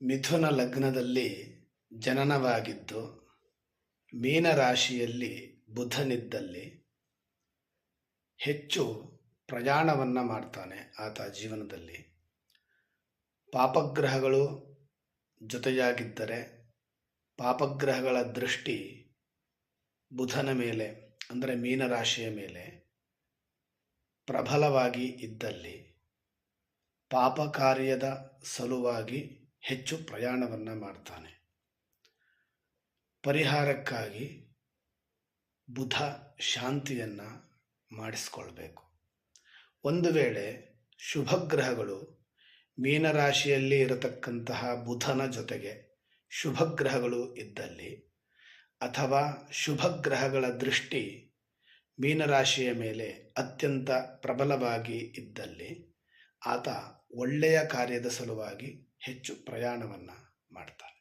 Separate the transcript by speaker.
Speaker 1: ಮಿಥುನ ಲಗ್ನದಲ್ಲಿ ಜನನವಾಗಿದ್ದು ಮೀನರಾಶಿಯಲ್ಲಿ ಬುಧನಿದ್ದಲ್ಲಿ ಹೆಚ್ಚು ಪ್ರಯಾಣವನ್ನು ಮಾಡ್ತಾನೆ. ಆತ ಜೀವನದಲ್ಲಿ ಪಾಪಗ್ರಹಗಳು ಜೊತೆಯಾಗಿದ್ದರೆ ಪಾಪಗ್ರಹಗಳ ದೃಷ್ಟಿ ಬುಧನ ಮೇಲೆ ಅಂದರೆ ಮೀನರಾಶಿಯ ಮೇಲೆ ಪ್ರಬಲವಾಗಿ ಇದ್ದಲ್ಲಿ ಪಾಪ ಕಾರ್ಯದ ಸಲುವಾಗಿ ಹೆಚ್ಚು ಪ್ರಯಾಣವನ್ನು ಮಾಡ್ತಾನೆ. ಪರಿಹಾರಕ್ಕಾಗಿ ಬುಧ ಶಾಂತಿಯನ್ನು ಮಾಡಿಸ್ಕೊಳ್ಬೇಕು. ಒಂದು ವೇಳೆ ಶುಭಗ್ರಹಗಳು ಮೀನರಾಶಿಯಲ್ಲಿ ಇರತಕ್ಕಂತಹ ಬುಧನ ಜೊತೆಗೆ ಶುಭಗ್ರಹಗಳು ಇದ್ದಲ್ಲಿ ಅಥವಾ ಶುಭಗ್ರಹಗಳ ದೃಷ್ಟಿ ಮೀನರಾಶಿಯ ಮೇಲೆ ಅತ್ಯಂತ ಪ್ರಬಲವಾಗಿ ಇದ್ದಲ್ಲಿ ಆತ ಒಳ್ಳೆಯ ಕಾರ್ಯದ ಸಲುವಾಗಿ ಹೆಚ್ಚು ಪ್ರಯಾಣವನ್ನು ಮಾಡ್ತಾನೆ.